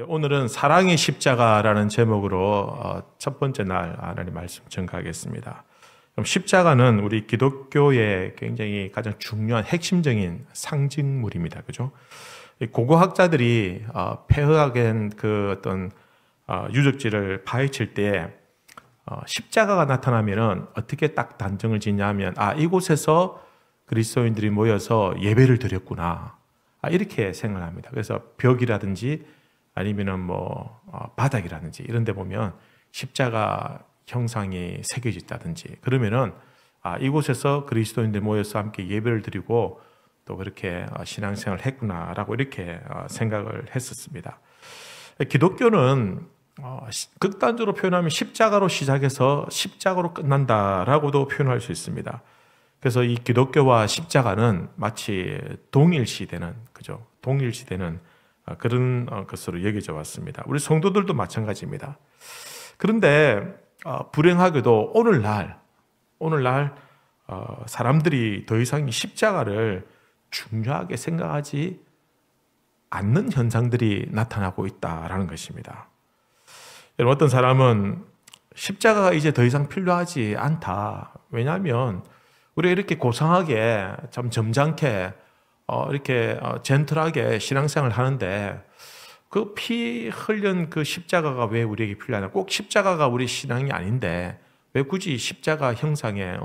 오늘은 사랑의 십자가라는 제목으로 첫 번째 날 하나님 말씀 전가하겠습니다. 그럼 십자가는 우리 기독교의 굉장히 가장 중요한 핵심적인 상징물입니다. 그죠? 고고학자들이 폐허하게 그 어떤 유적지를 파헤칠 때 십자가가 나타나면은 어떻게 딱 단정을 짓냐면 이곳에서 그리스도인들이 모여서 예배를 드렸구나. 이렇게 생각을 합니다. 그래서 벽이라든지 아니면은 바닥이라든지 이런 데 보면 십자가 형상이 새겨져 있다든지 그러면은 이곳에서 그리스도인들 모여서 함께 예배를 드리고 또 그렇게 신앙생활을 했구나라고 이렇게 생각을 했었습니다. 기독교는 극단적으로 표현하면 십자가로 시작해서 십자가로 끝난다라고도 표현할 수 있습니다. 그래서 이 기독교와 십자가는 마치 동일시되는, 그죠? 동일시되는 그런 것으로 여겨져 왔습니다. 우리 성도들도 마찬가지입니다. 그런데 불행하게도 오늘날 사람들이 더 이상 이 십자가를 중요하게 생각하지 않는 현상들이 나타나고 있다라는 것입니다. 여러분, 어떤 사람은 십자가가 이제 더 이상 필요하지 않다. 왜냐하면 우리가 이렇게 고상하게 참 점잖게 이렇게 젠틀하게 신앙생활을 하는데 그 피 흘린 그 십자가가 왜 우리에게 필요하냐? 꼭 십자가가 우리 신앙이 아닌데 왜 굳이 십자가 형상에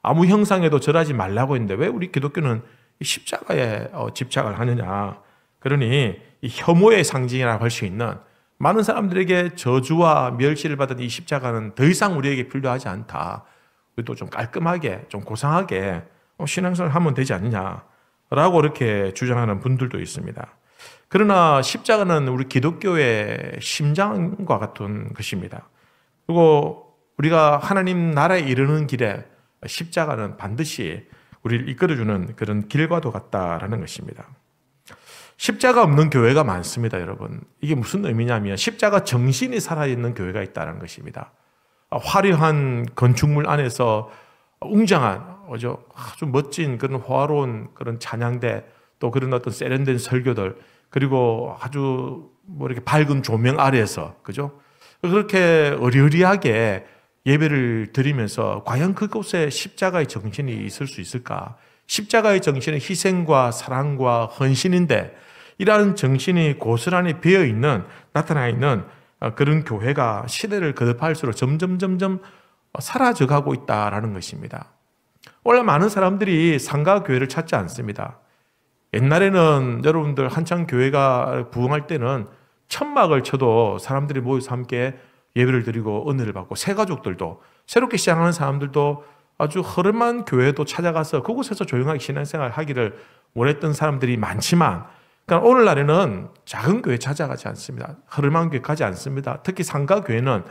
아무 형상에도 절하지 말라고 했는데 왜 우리 기독교는 이 십자가에 집착을 하느냐? 그러니 이 혐오의 상징이라고 할 수 있는 많은 사람들에게 저주와 멸시를 받은 이 십자가는 더 이상 우리에게 필요하지 않다. 우리도 좀 깔끔하게, 좀 고상하게 신앙생활을 하면 되지 않느냐라고 이렇게 주장하는 분들도 있습니다. 그러나 십자가는 우리 기독교의 심장과 같은 것입니다. 그리고 우리가 하나님 나라에 이르는 길에 십자가는 반드시 우리를 이끌어주는 그런 길과도 같다라는 것입니다. 십자가 없는 교회가 많습니다, 여러분. 이게 무슨 의미냐면 십자가 정신이 살아있는 교회가 있다는 것입니다. 화려한 건축물 안에서 웅장한 아주 멋진 그런 화로운 그런 찬양대 또 그런 어떤 세련된 설교들 그리고 아주 이렇게 밝은 조명 아래에서 그죠? 그렇게 의리의리하게 예배를 드리면서 과연 그곳에 십자가의 정신이 있을 수 있을까? 십자가의 정신은 희생과 사랑과 헌신인데 이러한 정신이 고스란히 나타나 있는 그런 교회가 시대를 거듭할수록 점점 사라져가고 있다라는 것입니다. 원래 많은 사람들이 상가 교회를 찾지 않습니다. 옛날에는 여러분들 한창 교회가 부흥할 때는 천막을 쳐도 사람들이 모여서 함께 예배를 드리고 은혜를 받고 새 가족들도 새롭게 시작하는 사람들도 아주 허름한 교회도 찾아가서 그곳에서 조용하게 신앙생활 하기를 원했던 사람들이 많지만 그러니까 오늘날에는 작은 교회 찾아가지 않습니다. 허름한 교회 가지 않습니다. 특히 상가 교회는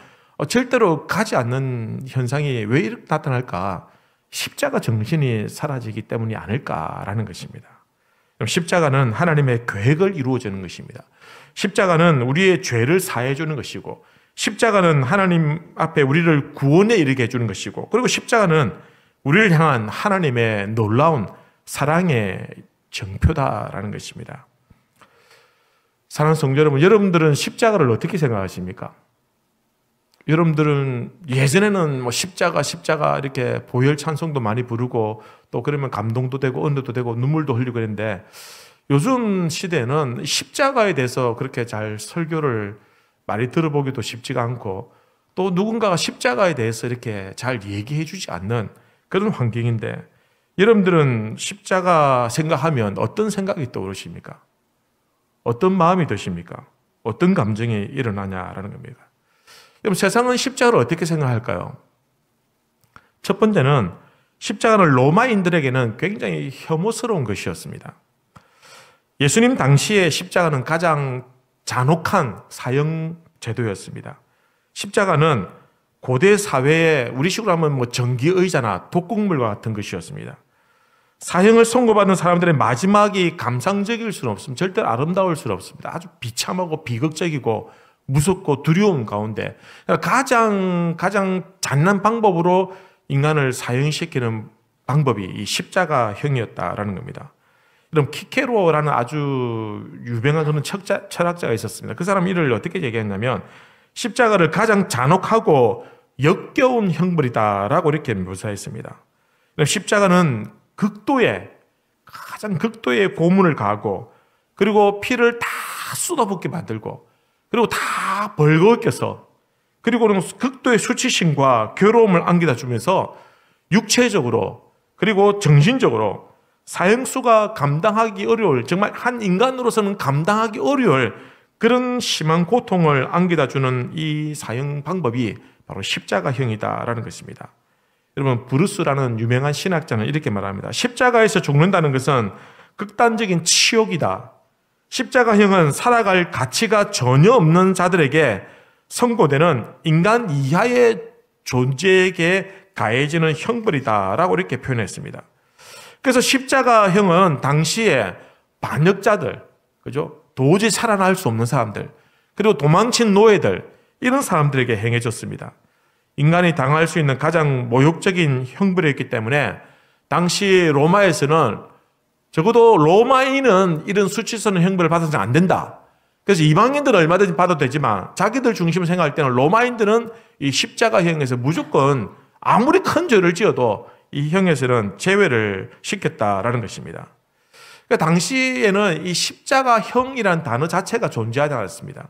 절대로 가지 않는 현상이 왜 이렇게 나타날까? 십자가 정신이 사라지기 때문이 아닐까라는 것입니다. 그럼 십자가는 하나님의 계획을 이루어주는 것입니다. 십자가는 우리의 죄를 사해 주는 것이고 십자가는 하나님 앞에 우리를 구원에 이르게 해주는 것이고 그리고 십자가는 우리를 향한 하나님의 놀라운 사랑의 정표다라는 것입니다. 사랑하는 성도 여러분, 여러분들은 십자가를 어떻게 생각하십니까? 여러분들은 예전에는 십자가 이렇게 보혈 찬송도 많이 부르고 또 그러면 감동도 되고 은혜도 되고 눈물도 흘리고 그랬는데 요즘 시대에는 십자가에 대해서 그렇게 잘 설교를 많이 들어보기도 쉽지가 않고 또 누군가가 십자가에 대해서 이렇게 잘 얘기해 주지 않는 그런 환경인데 여러분들은 십자가 생각하면 어떤 생각이 떠오르십니까? 어떤 마음이 드십니까? 어떤 감정이 일어나냐라는 겁니다. 그럼 세상은 십자가를 어떻게 생각할까요? 첫 번째는 십자가는 로마인들에게는 굉장히 혐오스러운 것이었습니다. 예수님 당시에 십자가는 가장 잔혹한 사형 제도였습니다. 십자가는 고대 사회에 우리식으로 하면 전기의자나 독극물과 같은 것이었습니다. 사형을 선고받는 사람들의 마지막이 감상적일 수는 없습니다. 절대로 아름다울 수는 없습니다. 아주 비참하고 비극적이고 무섭고 두려운 가운데 가장 잔인한 방법으로 인간을 사형시키는 방법이 이 십자가형이었다라는 겁니다. 이런 키케로라는 아주 유명한 그런 철학자가 있었습니다. 그 사람 이를 어떻게 얘기했냐면 십자가를 가장 잔혹하고 역겨운 형벌이다라고 이렇게 묘사했습니다. 십자가는 가장 극도의 고문을 가하고 그리고 피를 다 쏟아붓게 만들고 그리고 다 벌거벗겨서 그리고 극도의 수치심과 괴로움을 안겨다 주면서 육체적으로 그리고 정신적으로 사형수가 감당하기 어려울, 정말 한 인간으로서는 감당하기 어려울 그런 심한 고통을 안겨다 주는 이 사형 방법이 바로 십자가형이다라는 것입니다. 여러분, 브루스라는 유명한 신학자는 이렇게 말합니다. 십자가에서 죽는다는 것은 극단적인 치욕이다. 십자가형은 살아갈 가치가 전혀 없는 자들에게 선고되는 인간 이하의 존재에게 가해지는 형벌이다라고 이렇게 표현했습니다. 그래서 십자가형은 당시에 반역자들, 그죠? 도저히 살아날 수 없는 사람들, 그리고 도망친 노예들, 이런 사람들에게 행해졌습니다. 인간이 당할 수 있는 가장 모욕적인 형벌이었기 때문에 당시 로마에서는 적어도 로마인은 이런 수치스러운 형벌을 받아서는 안 된다. 그래서 이방인들은 얼마든지 받아도 되지만 자기들 중심을 생각할 때는 로마인들은 이 십자가형에서 무조건 아무리 큰 죄를 지어도 이 형에서는 제외를 시켰다라는 것입니다. 그러니까 당시에는 이 십자가형이라는 단어 자체가 존재하지 않았습니다.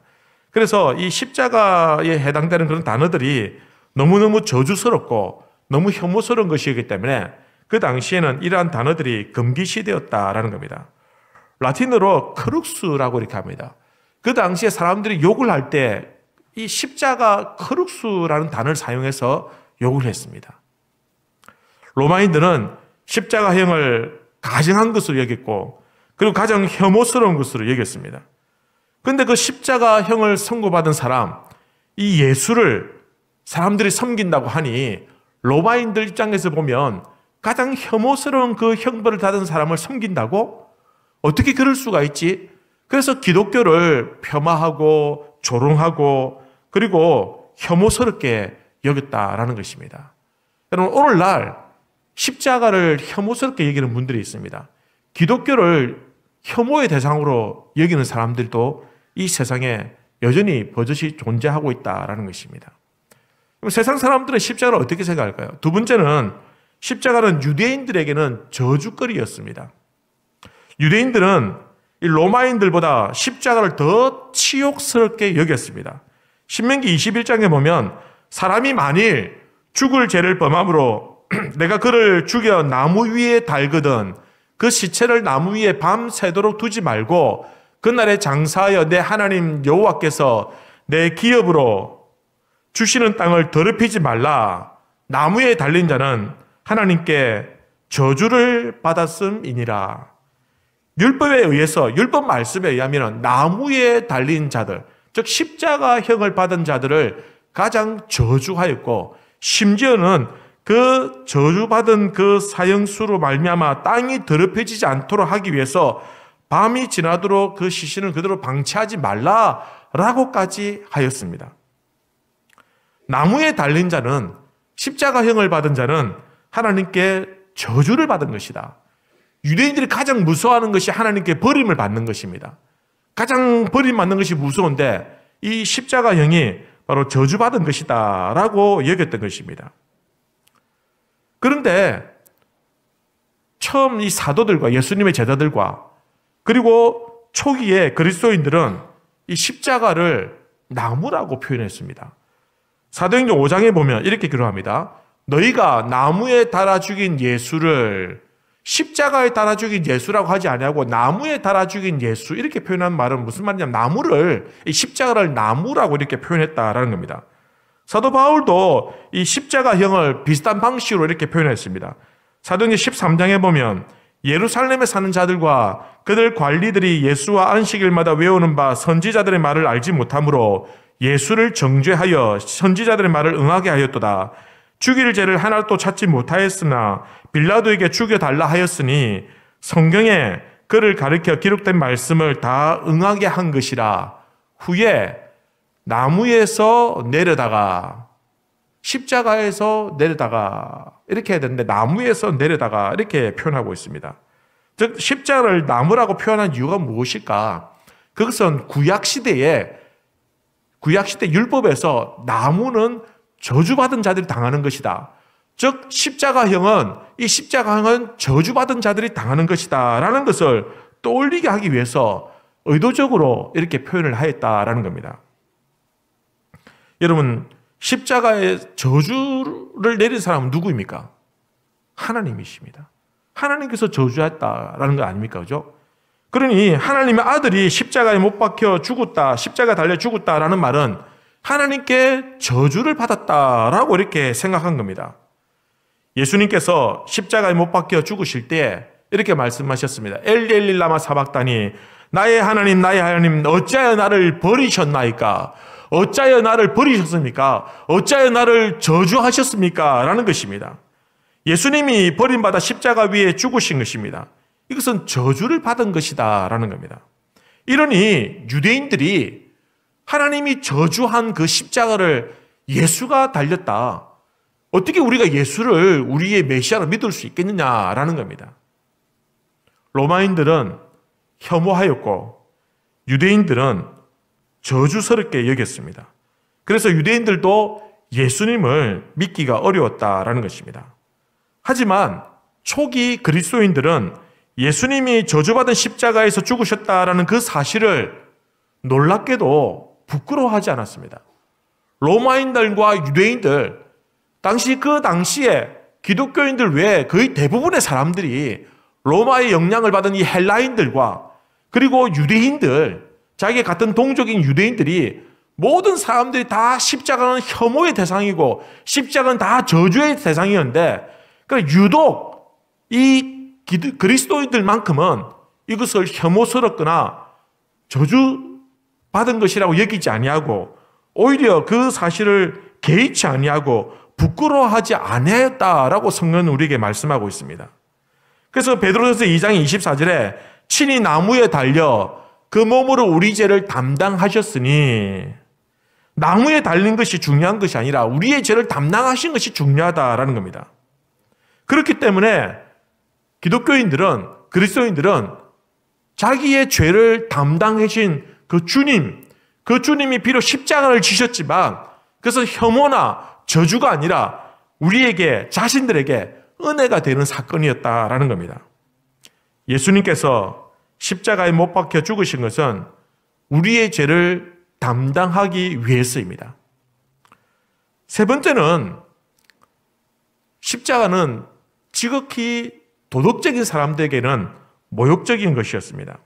그래서 이 십자가에 해당되는 그런 단어들이 너무너무 저주스럽고 너무 혐오스러운 것이기 때문에 그 당시에는 이러한 단어들이 금기시되었다라는 겁니다. 라틴어로 크룩스라고 이렇게 합니다. 그 당시에 사람들이 욕을 할 때 이 십자가 크룩스라는 단어를 사용해서 욕을 했습니다. 로마인들은 십자가형을 가증한 것으로 여겼고 그리고 가장 혐오스러운 것으로 여겼습니다. 그런데 그 십자가형을 선고받은 사람, 이 예수를 사람들이 섬긴다고 하니 로마인들 입장에서 보면 가장 혐오스러운 그 형벌을 받은 사람을 섬긴다고? 어떻게 그럴 수가 있지? 그래서 기독교를 폄하하고 조롱하고 그리고 혐오스럽게 여겼다라는 것입니다. 여러분, 오늘날 십자가를 혐오스럽게 여기는 분들이 있습니다. 기독교를 혐오의 대상으로 여기는 사람들도 이 세상에 여전히 버젓이 존재하고 있다라는 것입니다. 그럼 세상 사람들은 십자가를 어떻게 생각할까요? 두 번째는 십자가는 유대인들에게는 저주거리였습니다. 유대인들은 이 로마인들보다 십자가를 더 치욕스럽게 여겼습니다. 신명기 21장에 보면 사람이 만일 죽을 죄를 범함으로 내가 그를 죽여 나무 위에 달거든 그 시체를 나무 위에 밤새도록 두지 말고 그날에 장사하여 내 하나님 여호와께서 내 기업으로 주시는 땅을 더럽히지 말라. 나무에 달린 자는 하나님께 저주를 받았음이니라. 율법에 의해서, 율법 말씀에 의하면 나무에 달린 자들, 즉 십자가형을 받은 자들을 가장 저주하였고 심지어는 그 저주받은 그 사형수로 말미암아 땅이 더럽혀지지 않도록 하기 위해서 밤이 지나도록 그 시신을 그대로 방치하지 말라라고까지 하였습니다. 나무에 달린 자는, 십자가형을 받은 자는 하나님께 저주를 받은 것이다. 유대인들이 가장 무서워하는 것이 하나님께 버림을 받는 것입니다. 가장 버림받는 것이 무서운데 이 십자가형이 바로 저주받은 것이다 라고 여겼던 것입니다. 그런데 처음 이 사도들과 예수님의 제자들과 그리고 초기에 그리스도인들은 이 십자가를 나무라고 표현했습니다. 사도행전 5장에 보면 이렇게 기록합니다. 너희가 나무에 달아 죽인 예수를 십자가에 달아 죽인 예수라고 하지 아니하고 나무에 달아 죽인 예수, 이렇게 표현한 말은 무슨 말이냐면 나무를, 이 십자가를 나무라고 이렇게 표현했다라는 겁니다. 사도 바울도 이 십자가형을 비슷한 방식으로 이렇게 표현했습니다. 사도행전 13장에 보면 예루살렘에 사는 자들과 그들 관리들이 예수와 안식일마다 외우는 바 선지자들의 말을 알지 못하므로 예수를 정죄하여 선지자들의 말을 응하게 하였도다. 죽일 죄를 하나도 찾지 못하였으나 빌라도에게 죽여달라 하였으니 성경에 그를 가리켜 기록된 말씀을 다 응하게 한 것이라. 후에 나무에서 내려다가, 십자가에서 내려다가 이렇게 해야 되는데 나무에서 내려다가 이렇게 표현하고 있습니다. 즉 십자가를 나무라고 표현한 이유가 무엇일까? 그것은 구약시대 율법에서 나무는 저주받은 자들이 당하는 것이다. 즉 이 십자가형은 저주받은 자들이 당하는 것이다 라는 것을 떠올리게 하기 위해서 의도적으로 이렇게 표현을 하였다라는 겁니다. 여러분, 십자가에 저주를 내린 사람은 누구입니까? 하나님이십니다. 하나님께서 저주했다라는 거 아닙니까? 그죠? 그러니 하나님의 아들이 십자가에 못 박혀 죽었다, 십자가에 달려 죽었다라는 말은 하나님께 저주를 받았다라고 이렇게 생각한 겁니다. 예수님께서 십자가에 못 박혀 죽으실 때 이렇게 말씀하셨습니다. 엘리 엘리 라마 사박다니, 나의 하나님 어찌하여 나를 버리셨나이까? 어찌하여 나를 버리셨습니까? 어찌하여 나를 저주하셨습니까? 라는 것입니다. 예수님이 버림받아 십자가 위에 죽으신 것입니다. 이것은 저주를 받은 것이다 라는 겁니다. 이러니 유대인들이 하나님이 저주한 그 십자가를 예수가 달렸다, 어떻게 우리가 예수를 우리의 메시아로 믿을 수 있겠느냐라는 겁니다. 로마인들은 혐오하였고 유대인들은 저주스럽게 여겼습니다. 그래서 유대인들도 예수님을 믿기가 어려웠다라는 것입니다. 하지만 초기 그리스도인들은 예수님이 저주받은 십자가에서 죽으셨다라는 그 사실을 놀랍게도 부끄러워하지 않았습니다. 로마인들과 유대인들, 그 당시에 기독교인들 외에 거의 대부분의 사람들이 로마의 영향을 받은 이 헬라인들과 그리고 유대인들, 자기의 같은 동족인 유대인들이 모든 사람들이 다 십자가는 혐오의 대상이고 십자가는 다 저주의 대상이었는데, 그러니까 유독 이 그리스도인들만큼은 이것을 혐오스럽거나 저주받은 것이라고 여기지 아니하고 오히려 그 사실을 개의치 아니하고 부끄러워하지 아니했다라고 성경은 우리에게 말씀하고 있습니다. 그래서 베드로전서 2장 24절에 친히 나무에 달려 그 몸으로 우리 죄를 담당하셨으니, 나무에 달린 것이 중요한 것이 아니라 우리의 죄를 담당하신 것이 중요하다라는 겁니다. 그렇기 때문에 기독교인들은, 그리스도인들은 자기의 죄를 담당하신 그 주님이 비록 십자가를 지셨지만 그것은 혐오나 저주가 아니라 우리에게, 자신들에게 은혜가 되는 사건이었다라는 겁니다. 예수님께서 십자가에 못 박혀 죽으신 것은 우리의 죄를 담당하기 위해서입니다. 세 번째는, 십자가는 지극히 도덕적인 사람들에게는 모욕적인 것이었습니다.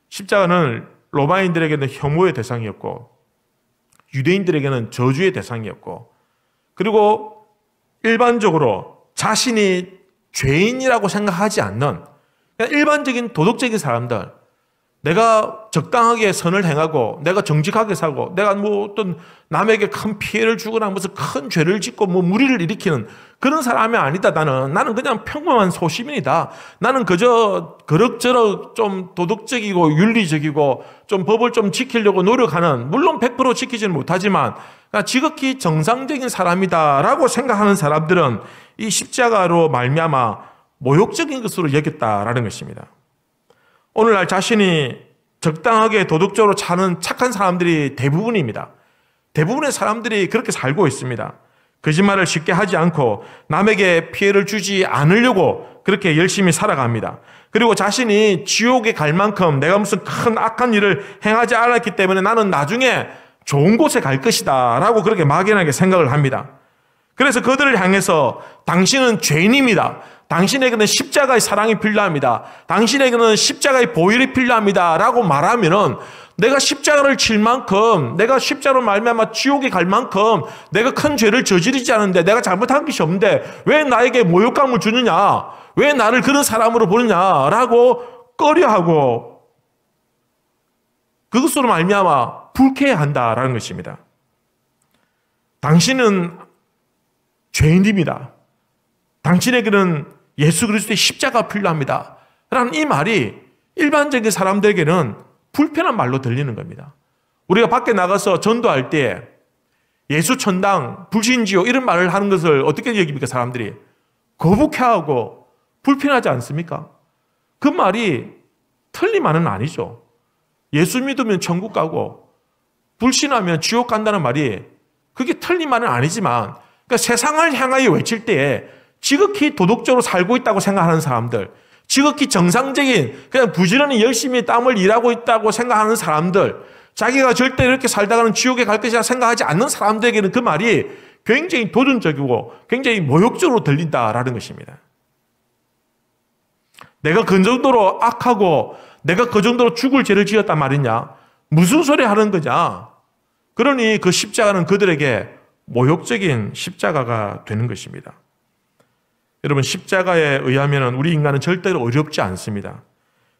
십자가는 로마인들에게는 혐오의 대상이었고 유대인들에게는 저주의 대상이었고, 그리고 일반적으로 자신이 죄인이라고 생각하지 않는 일반적인 도덕적인 사람들, 내가 적당하게 선을 행하고 내가 정직하게 살고 내가 어떤 남에게 큰 피해를 주거나 무슨 큰 죄를 짓고 무리를 일으키는 그런 사람이 아니다. 나는 그냥 평범한 소시민이다. 나는 그저 그럭저럭 좀 도덕적이고 윤리적이고 좀 법을 좀 지키려고 노력하는, 물론 100% 지키지는 못하지만 지극히 정상적인 사람이다라고 생각하는 사람들은 이 십자가로 말미암아 모욕적인 것으로 여겼다라는 것입니다. 오늘날 자신이 적당하게 도덕적으로 사는 착한 사람들이 대부분입니다. 대부분의 사람들이 그렇게 살고 있습니다. 거짓말을 쉽게 하지 않고 남에게 피해를 주지 않으려고 그렇게 열심히 살아갑니다. 그리고 자신이 지옥에 갈 만큼 내가 무슨 큰 악한 일을 행하지 않았기 때문에 나는 나중에 좋은 곳에 갈 것이다 라고 그렇게 막연하게 생각을 합니다. 그래서 그들을 향해서 당신은 죄인입니다. 당신에게는 십자가의 사랑이 필요합니다. 당신에게는 십자가의 보혈이 필요합니다 라고 말하면은 내가 십자가를 칠 만큼, 내가 십자가로 말미암아 지옥에 갈 만큼 내가 큰 죄를 저지르지 않은데, 내가 잘못한 것이 없는데 왜 나에게 모욕감을 주느냐, 왜 나를 그런 사람으로 보느냐라고 꺼려하고 그것으로 말미암아 불쾌해한다라는 것입니다. 당신은 죄인입니다. 당신에게는 예수 그리스도의 십자가가 필요합니다 라는 이 말이 일반적인 사람들에게는 불편한 말로 들리는 겁니다. 우리가 밖에 나가서 전도할 때 예수 천당, 불신지요 이런 말을 하는 것을 어떻게 여깁니까? 사람들이 거북해하고 불편하지 않습니까? 그 말이 틀린 말은 아니죠. 예수 믿으면 천국 가고 불신하면 지옥 간다는 말이 그게 틀린 말은 아니지만, 그러니까 세상을 향하여 외칠 때에 지극히 도덕적으로 살고 있다고 생각하는 사람들, 지극히 정상적인 그냥 부지런히 열심히 땀을 일하고 있다고 생각하는 사람들, 자기가 절대 이렇게 살다가는 지옥에 갈 것이라 생각하지 않는 사람들에게는 그 말이 굉장히 도전적이고 굉장히 모욕적으로 들린다라는 것입니다. 내가 그 정도로 악하고 내가 그 정도로 죽을 죄를 지었단 말이냐? 무슨 소리 하는 거냐? 그러니 그 십자가는 그들에게 모욕적인 십자가가 되는 것입니다. 여러분, 십자가에 의하면 우리 인간은 절대로 어렵지 않습니다.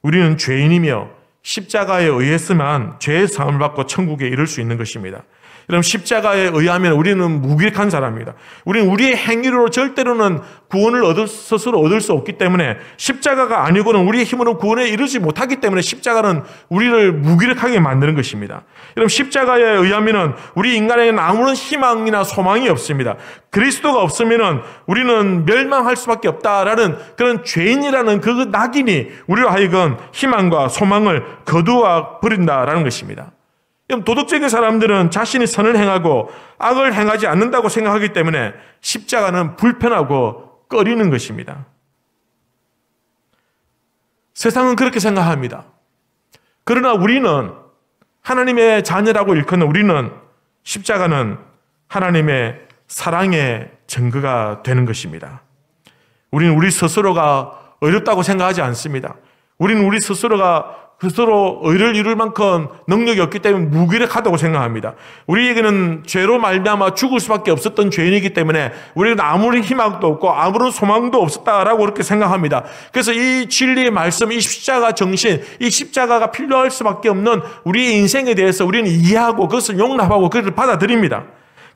우리는 죄인이며 십자가에 의해서만 죄의 사함을 받고 천국에 이를 수 있는 것입니다. 여러분, 십자가에 의하면 우리는 무기력한 사람입니다. 우리는 우리의 행위로 절대로는 구원을 스스로 얻을 수 없기 때문에, 십자가가 아니고는 우리의 힘으로 구원에 이르지 못하기 때문에 십자가는 우리를 무기력하게 만드는 것입니다. 여러분, 십자가에 의하면 우리 인간에게는 아무런 희망이나 소망이 없습니다. 그리스도가 없으면 우리는 멸망할 수밖에 없다라는 그런 죄인이라는 그 낙인이 우리로 하여금 희망과 소망을 거두어 버린다라는 것입니다. 도덕적인 사람들은 자신이 선을 행하고 악을 행하지 않는다고 생각하기 때문에 십자가는 불편하고 꺼리는 것입니다. 세상은 그렇게 생각합니다. 그러나 우리는, 하나님의 자녀라고 일컫는 우리는, 십자가는 하나님의 사랑의 증거가 되는 것입니다. 우리는 우리 스스로가 어렵다고 생각하지 않습니다. 우리는 우리 스스로 의를 이룰 만큼 능력이 없기 때문에 무기력하다고 생각합니다. 우리에게는 죄로 말미암아 죽을 수밖에 없었던 죄인이기 때문에 우리는 아무리 희망도 없고 아무런 소망도 없었다라고 그렇게 생각합니다. 그래서 이 진리의 말씀, 이 십자가 정신, 이 십자가가 필요할 수밖에 없는 우리의 인생에 대해서 우리는 이해하고 그것을 용납하고 그것을 받아들입니다.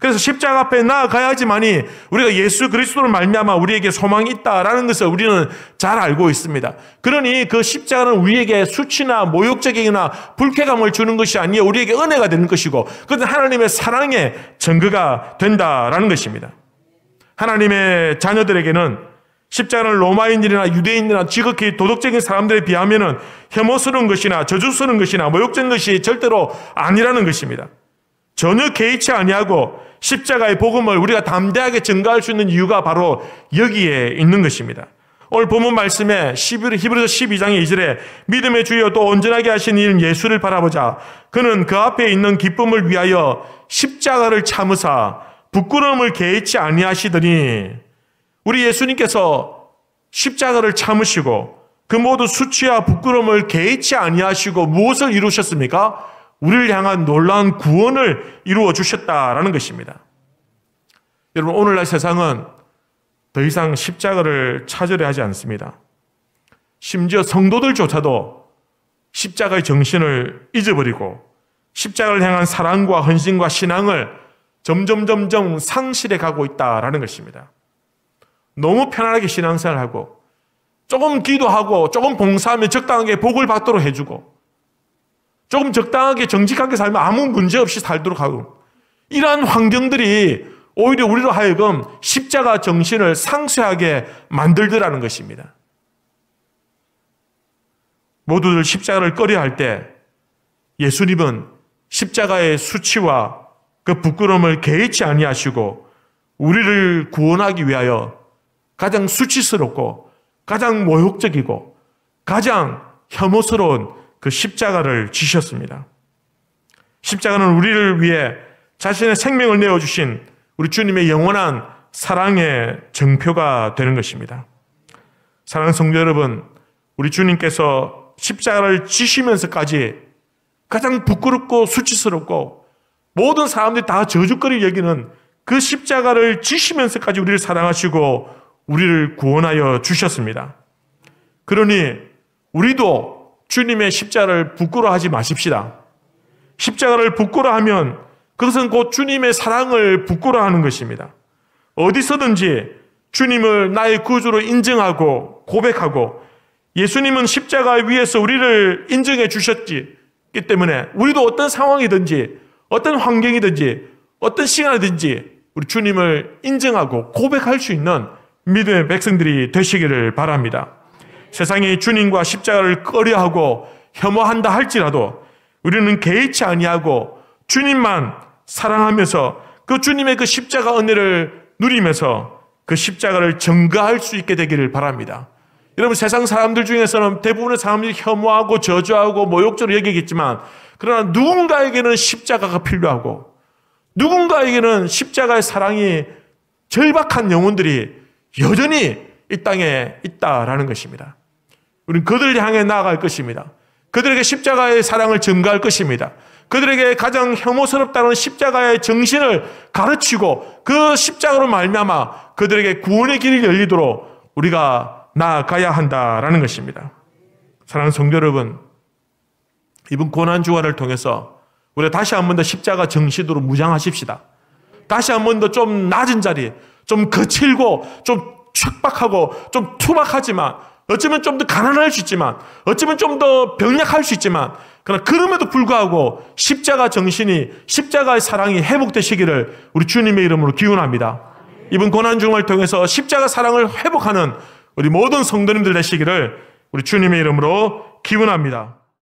그래서 십자가 앞에 나아가야지만이 우리가 예수 그리스도를 말미암아 우리에게 소망이 있다라는 것을 우리는 잘 알고 있습니다. 그러니 그 십자가는 우리에게 수치나 모욕적이거나 불쾌감을 주는 것이 아니라 우리에게 은혜가 되는 것이고, 그것은 하나님의 사랑의 증거가 된다라는 것입니다. 하나님의 자녀들에게는 십자가는 로마인들이나 유대인이나 지극히 도덕적인 사람들에 비하면 혐오스러운 것이나 저주스러운 것이나 모욕적인 것이 절대로 아니라는 것입니다. 전혀 개의치 아니하고 십자가의 복음을 우리가 담대하게 증거할 수 있는 이유가 바로 여기에 있는 것입니다. 오늘 본문 말씀에 히브리서 12장의 2절에 믿음의 주여 또 온전하게 하신 이인 예수를 바라보자. 그는 그 앞에 있는 기쁨을 위하여 십자가를 참으사 부끄러움을 개의치 아니하시더니, 우리 예수님께서 십자가를 참으시고 그 모두 수치와 부끄러움을 개의치 아니하시고 무엇을 이루셨습니까? 우리를 향한 놀라운 구원을 이루어 주셨다라는 것입니다. 여러분, 오늘날 세상은 더 이상 십자가를 찾으려 하지 않습니다. 심지어 성도들조차도 십자가의 정신을 잊어버리고 십자가를 향한 사랑과 헌신과 신앙을 점점 상실해 가고 있다라는 것입니다. 너무 편안하게 신앙생활하고 조금 기도하고 조금 봉사하면 적당하게 복을 받도록 해주고 조금 적당하게 정직하게 살면 아무 문제 없이 살도록 하고, 이러한 환경들이 오히려 우리로 하여금 십자가 정신을 상쇄하게 만들더라는 것입니다. 모두들 십자가를 꺼려할 때 예수님은 십자가의 수치와 그 부끄러움을 개의치 아니하시고 우리를 구원하기 위하여 가장 수치스럽고 가장 모욕적이고 가장 혐오스러운 그 십자가를 지셨습니다. 십자가는 우리를 위해 자신의 생명을 내어주신 우리 주님의 영원한 사랑의 증표가 되는 것입니다. 사랑하는 성도 여러분, 우리 주님께서 십자가를 지시면서까지 가장 부끄럽고 수치스럽고 모든 사람들이 다 저주거리 여기는 그 십자가를 지시면서까지 우리를 사랑하시고 우리를 구원하여 주셨습니다. 그러니 우리도 주님의 십자가를 부끄러워하지 마십시다. 십자가를 부끄러워하면 그것은 곧 주님의 사랑을 부끄러워하는 것입니다. 어디서든지 주님을 나의 구주로 인정하고 고백하고 예수님은 십자가 위에서 우리를 인정해 주셨기 때문에 우리도 어떤 상황이든지 어떤 환경이든지 어떤 시간이든지 우리 주님을 인정하고 고백할 수 있는 믿음의 백성들이 되시기를 바랍니다. 세상이 주님과 십자가를 꺼려하고 혐오한다 할지라도 우리는 개의치 아니하고 주님만 사랑하면서 그 주님의 그 십자가 은혜를 누리면서 그 십자가를 전가할 수 있게 되기를 바랍니다. 여러분, 세상 사람들 중에서는 대부분의 사람들이 혐오하고 저주하고 모욕적으로 여기겠지만, 그러나 누군가에게는 십자가가 필요하고 누군가에게는 십자가의 사랑이 절박한 영혼들이 여전히 이 땅에 있다라는 것입니다. 우리는 그들을 향해 나아갈 것입니다. 그들에게 십자가의 사랑을 전가할 것입니다. 그들에게 가장 혐오스럽다는 십자가의 정신을 가르치고 그 십자가로 말미암아 그들에게 구원의 길이 열리도록 우리가 나아가야 한다라는 것입니다. 사랑하는 성도 여러분, 이번 고난주간을 통해서 우리가 다시 한 번 더 십자가 정신으로 무장하십시다. 다시 한 번 더 좀 낮은 자리, 좀 거칠고 좀 척박하고 좀 투박하지만, 어쩌면 좀 더 가난할 수 있지만, 어쩌면 좀 더 병약할 수 있지만, 그러나 그럼에도 불구하고 십자가 정신이, 십자가의 사랑이 회복되시기를 우리 주님의 이름으로 기원합니다. 이번 고난주간을 통해서 십자가 사랑을 회복하는 우리 모든 성도님들 되시기를 우리 주님의 이름으로 기원합니다.